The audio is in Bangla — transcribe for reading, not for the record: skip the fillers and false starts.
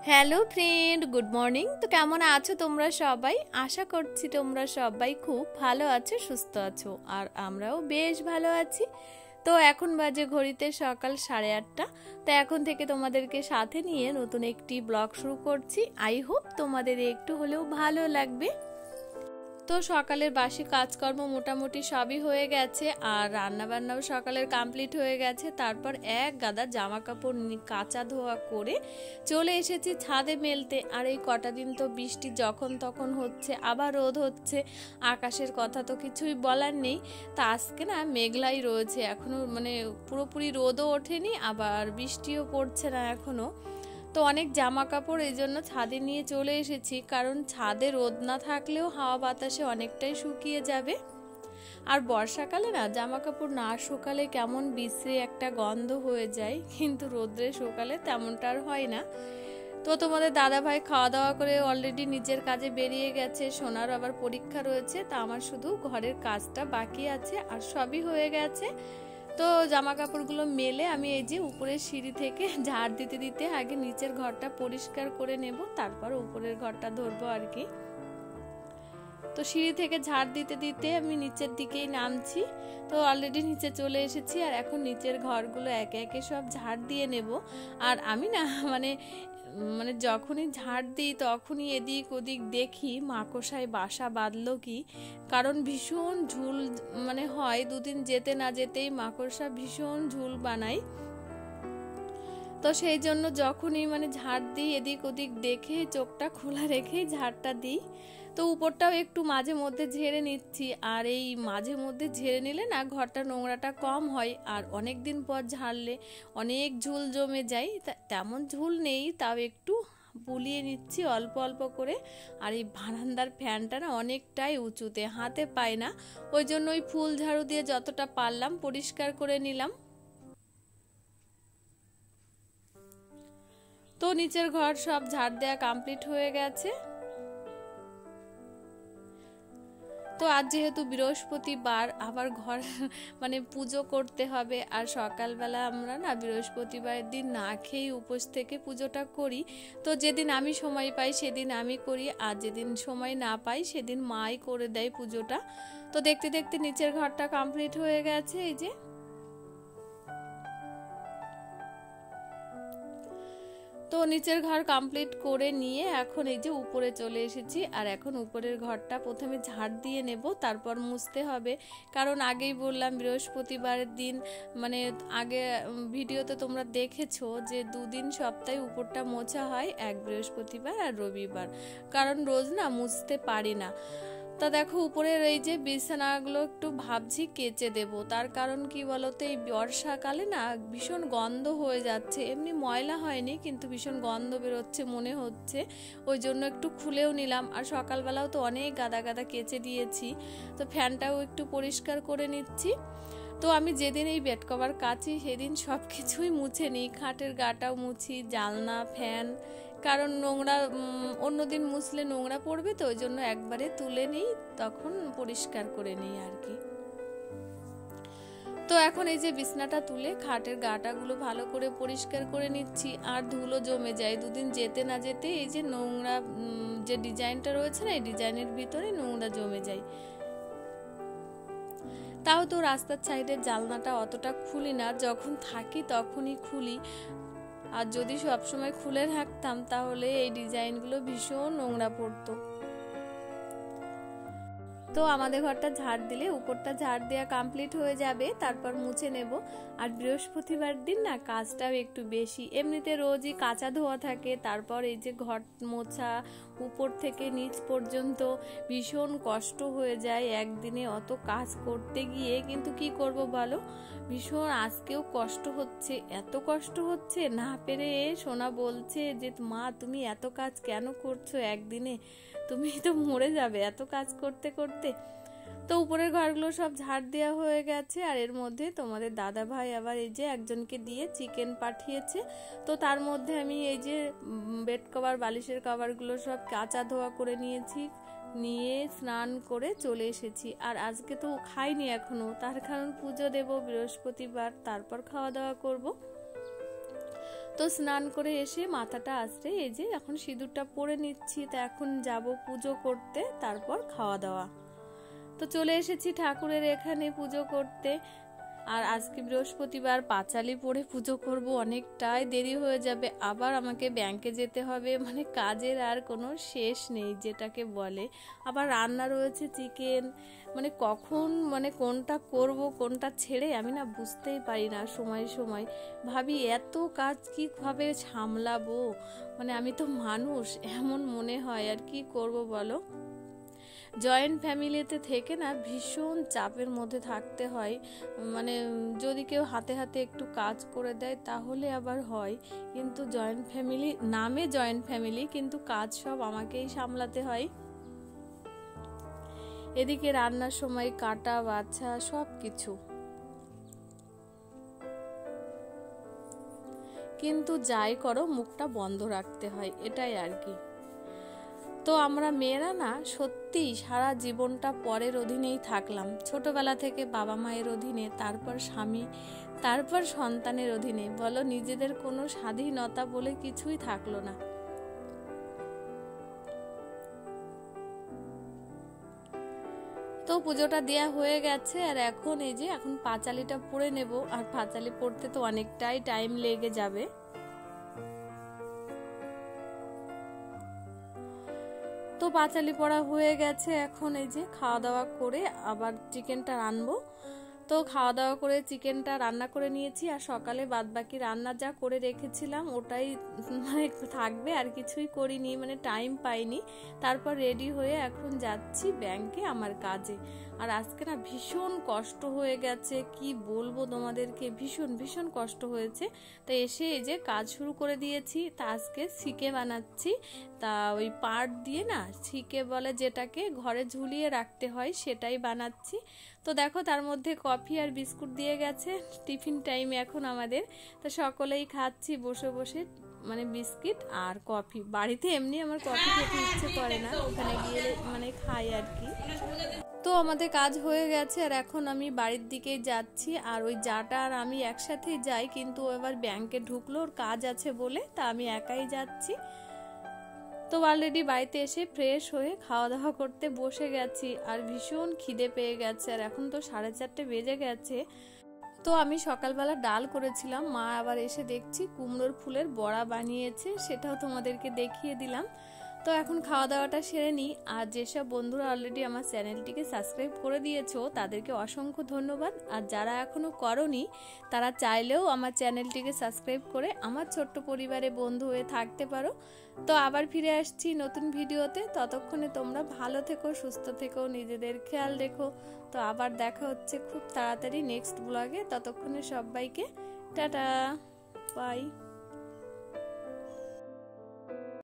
Hello friend, good morning. তো কেমন আছো তোমরা সবাই? আশা করছি তোমরা সবাই খুব ভালো আছো, সুস্থ আছো, আর আমরাও বেশ ভালো আছি। তো এখন বাজে ঘড়িতে সকাল 8:30। তো এখন থেকে তোমাদেরকে সাথে নিয়ে নতুন একটি ব্লগ শুরু করছি। আই হোপ তোমাদের একটু হলেও ভালো লাগবে। তো সকালের বাসি কাজকর্ম মোটামুটি সবই হয়ে গেছে, আর রান্নাবান্নাও সকালের কমপ্লিট হয়ে গেছে। তারপর এক গাদা জামা কাপড় কাচা ধোয়া করে চলে এসেছি ছাদে মেলতে। আর এই কটা দিন তো বৃষ্টি যখন তখন হচ্ছে, আবার রোদ হচ্ছে, আকাশের কথা তো কিছুই বলার নেই। তা আজকে না মেঘলাই রয়েছে, এখনো মানে পুরোপুরি রোদও ওঠেনি, আবার বৃষ্টিও পড়ছে না এখনো। তো অনেক জামা কাপড় এই জন্য ছাদে নিয়ে চলে এসেছি, কারণ ছাদে রোদ না থাকলেও হাওয়া বাতাসে অনেকটাই শুকিয়ে যাবে। আর বর্ষাকালে না জামা কাপড় না শুকালে কেমন বিশ্রী একটা গন্ধ হয়ে যায়, কিন্তু রোদ্রে শুকালে তেমনটা আর হয় না। তো তোমাদের দাদা ভাই খাওয়া দাওয়া করে অলরেডি নিজের কাজে বেরিয়ে গেছে, সোনার আবার পরীক্ষা রয়েছে। তা আমার শুধু ঘরের কাজটা বাকি আছে, আর সবই হয়ে গেছে। তো জামা কাপড়গুলো মেলে আমি এই যে উপরের সিঁড়ি থেকে ঝাড় দিতে দিতে আগে নিচের ঘরটা পরিষ্কার করে নেব, তারপর উপরের ঘরটা ধরবো আর কি। তো সিঁড়ি থেকে ঝাড় দিতে দিতে আমি নিচের দিকেই নামছি। তো অলরেডি নিচে চলে এসেছি, আর এখন নিচের ঘরগুলো একে একে সব ঝাড় দিয়ে নেব। আর আমি না মানে মানে যখনই ঝাড় দিই তখনই এদিক ওদিক দেখি মাকড়সায় বাসা বাঁধলো কি, কারণ ভীষণ ঝুল মানে হয়, দুদিন যেতে না যেতেই মাকড়সা ভীষণ ঝুল বানায়। তো সেই জন্য যখনই মানে ঝাড় দিই এদিক ওদিক দেখে চোখটা খোলা রেখেই ঝাড়টা দিই। তো উপরটাও একটু মাঝে মধ্যে ঝেড়ে নিচ্ছি, আর এই মাঝে মধ্যে ঝেড়ে নিলে না ঘরটা নোংরাটা কম হয়, আর অনেক দিন পর ঝাড়লে অনেক ঝুল জমে যায়। তেমন ঝুল নেই, তাও একটু বুলিয়ে নিচ্ছি অল্প অল্প করে। আর এই বারান্দার ফ্যানটা না অনেকটাই উঁচুতে, হাতে পায় না, ওই জন্য ওই ফুল ঝাড়ু দিয়ে যতটা পারলাম পরিষ্কার করে নিলাম। তো নিচের ঘর সব ঝাড় দেওয়া কমপ্লিট হয়ে গেছে। তো আজ যেহেতু বৃহস্পতিবার, আবার ঘর মানে পুজো করতে হবে, আর সকালবেলা আমরা না বৃহস্পতিবারের দিন না খেয়ে উপোস থেকে পুজোটা করি। তো যেদিন আমি সময় পাই সেদিন আমি করি, আর যেদিন সময় না পাই সেদিন মাই করে দেয় পুজোটা। তো দেখতে দেখতে নিচের ঘরটা কমপ্লিট হয়ে গেছে। এই যে তো নিচের ঘর কমপ্লিট করে নিয়ে এখন এই যে উপরে চলে এসেছি, আর এখন উপরের ঘরটা প্রথমে ঝাড় দিয়ে নেব, তারপর মুছতে হবে। কারণ আগেই বললাম বৃহস্পতিবারের দিন মানে আগে ভিডিওতে তোমরা দেখেছো যে দুদিন সপ্তাহে উপরটা মোছা হয়, এক বৃহস্পতিবার আর রবিবার, কারণ রোজ না মুছতে পারি না। তা দেখো উপরের এই যে বিছানাগুলো একটু ভাবছি কেচে দেব, তার কারণ কি বলতো, এই বর্ষাকালে না ভীষণ গন্ধ হয়ে যাচ্ছে, এমনি ময়লা হয়নি কিন্তু ভীষণ গন্ধ বেরোচ্ছে মনে হচ্ছে, ওই জন্য একটু খুলেও নিলাম। আর সকালবেলাও তো অনেক গাদা গাদা কেচে দিয়েছি, তো ফ্যানটাও একটু পরিষ্কার করে নিচ্ছি। তো আমি যেদিন এই বেড কভার কাচি সেদিন সব কিছুই মুছে নিই, খাটের গাটাও মুছি, জানলা, ফ্যান, কারণ নোংরা অন্যদিন মুছলে নোংরা পড়বে, তো ওই জন্য একবারে তুলে নিই, তখন পরিষ্কার করে নিই আর কি। তো এখন এই যে বিছনাটা তুলে খাটের গাটাগুলো ভালো করে পরিষ্কার করে নিচ্ছি, আর ধুলো জমে যায় দুদিন যেতে না যেতে, এই যে নোংরা যে ডিজাইনটা রয়েছে না এই ডিজাইনের ভিতরে নোংরা জমে যায়। তাও তো রাস্তার সাইডের জানলাটা অতটা খুলি না, যখন থাকি তখনই খুলি, আর যদি সবসময় খুলে রাখতাম তাহলে এই ডিজাইনগুলো ভীষণ নোংরা পড়তো। তো আমাদের ঘরটা ঝাড় দিলে উপরটা ঝাড় দেওয়া কমপ্লিট হয়ে যাবে, তারপর মুছে নেব। আর বৃহস্পতিবার দিন না কাজটাও একটু বেশি, এমনিতে রোজই কাঁচা ধোয়া থাকে, তারপর এই যে ঘর মোছা উপর থেকে নিচ পর্যন্ত ভীষণ কষ্ট হয়ে যায় একদিনে অত কাজ করতে গিয়ে, কিন্তু কি করব বলো, ভীষণ আজকেও কষ্ট হচ্ছে, এত কষ্ট হচ্ছে না পেরে সোনা বলছে যে মা তুমি এত কাজ কেন করছো একদিনে, তুমি তো মরে যাবে এত কাজ করতে করতে। তো উপরের ঘরগুলো সব ঝাড় দেওয়া হয়ে গেছে, আর এর মধ্যে তোমাদের দাদা ভাই আবার এই যে একজনকে দিয়ে চিকেন পাঠিয়েছে। তো তার মধ্যে আমি এই যে বেড কভার বালিশের কভারগুলো সব কাঁচা ধোয়া করে নিয়েছি, নিয়ে স্নান করে চলে এসেছি। আর আজকে তো খাইনি এখনো, তার কারণ পুজো দেব বৃহস্পতিবার, তারপর খাওয়া দাওয়া করব। তো স্নান করে এসে মাথাটা আঁচড়ে এই যে এখন সিঁদুরটা পরে নিচ্ছি। তা এখন যাব পুজো করতে, তারপর খাওয়া দাওয়া। তো চলে এসেছি ঠাকুরের এখানে পুজো করতে। আর আজকে বৃহস্পতিবার, পাঁচালি পড়ে পুজো করব, অনেকটাই দেরি হয়ে যাবে। আবার আমাকে ব্যাংকে যেতে হবে, মানে কাজের আর কোনো শেষ নেই যেটাকে বলে। আবার রান্না রয়েছে চিকেন, মানে কখন মানে কোনটা করব কোনটা ছেড়ে আমি না বুঝতেই পারি না। সময় সময় ভাবি এত কাজ কিভাবে সামলাবো, মানে আমি তো মানুষ, এমন মনে হয়। আর কি করব বলো। জয়েন্ট ফ্যামিলিতে থেকে না ভীষণ চাপের মধ্যে থাকতে হয়। মানে যদি কেউ হাতে হাতে একটু কাজ করে দেয় তাহলে আবার হয়, কিন্তু জয়েন্ট ফ্যামিলি নামে জয়েন্ট ফ্যামিলি, কিন্তু কাজ সব আমাকেই সামলাতে হয়। এদিকে রান্নার সময় কাটা বাছা সব কিছু, কিন্তু যাই করো মুখটা বন্ধ রাখতে হয়, এটাই আর কি। তো আমরা মেয়েরা না সত্যি সারা জীবনটা পরের অধীনেই থাকলাম। ছোটবেলা থেকে বাবা মায়ের অধীনে, তারপর স্বামী, তারপর সন্তানের অধীনে। বলো, নিজেদের কোনো স্বাধীনতা বলে কিছুই থাকলো না। তো পুজোটা দেয়া হয়ে গেছে, আর এখন এই যে এখন পাঁচালিটা পড়ে নেব। আর পাঁচালি পড়তে তো অনেকটাই টাইম লেগে যাবে। তো পাঁচালি পড়া হয়ে গেছে, এখন এই যে খাওয়া দাওয়া করে আবার চিকেনটা রানবো। তো খাওয়া দাওয়া করে চিকেনটা রান্না করে নিয়েছি, আর সকালে বাদবাকি রান্না যা করে রেখেছিলাম ওটাই মানে থাকবে, আর কিছুই করিনি, মানে টাইম পাইনি। তারপর রেডি হয়ে এখন যাচ্ছি ব্যাংকে আমার কাজে। আর আজকে না ভীষণ কষ্ট হয়ে গেছে, কি বলবো তোমাদেরকে, ভীষণ ভীষণ কষ্ট হয়েছে। তো এসে এই যে কাজ শুরু করে দিয়েছি। তা আজকে সিকে বানাচ্ছি। তা ওই পাট দিয়ে না, সিকে বলে যেটাকে, ঘরে ঝুলিয়ে রাখতে হয়, সেটাই বানাচ্ছি। তো দেখো তার মধ্যে কফি আর বিস্কুট দিয়ে গেছে, টিফিন টাইম এখন আমাদের। তো সকলেই খাচ্ছি বসে বসে, মানে বিস্কিট আর কফি। বাড়িতে এমনি আমার কফি খেতে ইচ্ছে করে না, ওখানে গিয়ে মানে খাই আর কি। তো আমাদের কাজ হয়ে গেছে, আর এখন আমি বাড়ির দিকে যাচ্ছি। আর ওই জাটা আর আমি একসাথেই যাই, কিন্তু ও এবার ব্যাংকে ঢুকলো, ওর কাজ আছে বলে, তা আমি একাই যাচ্ছি। তো অলরেডি বাড়িতে এসে ফ্রেশ হয়ে খাওয়া দাওয়া করতে বসে গেছি। আর ভীষণ খিদে পেয়ে গেছে, আর এখন তো 4:30 বেজে গেছে। তো আমি সকালবেলা ডাল করেছিলাম, মা আবার এসে দেখছি কুমড়োর ফুলের বড়া বানিয়েছে, সেটাও তোমাদেরকে দেখিয়ে দিলাম। তো এখন খাওয়া দাওয়াটা সেরে নিই। আর যেসব বন্ধুরা অলরেডি আমার চ্যানেলটিকে সাবস্ক্রাইব করে দিয়েছো তাদেরকে অসংখ্য ধন্যবাদ। আর যারা এখনো করোনি তারা চাইলেও আমার চ্যানেলটিকে সাবস্ক্রাইব করে আমার ছোট্ট পরিবারে বন্ধু হয়ে থাকতে পারো। তো আবার ফিরে আসছি নতুন ভিডিওতে, ততক্ষণে তোমরা ভালো থেকো, সুস্থ থেকো, নিজেদের খেয়াল রেখো। তো আবার দেখা হচ্ছে খুব তাড়াতাড়ি নেক্সট ব্লগে। ততক্ষণে সবাইকে টাটা, বাই।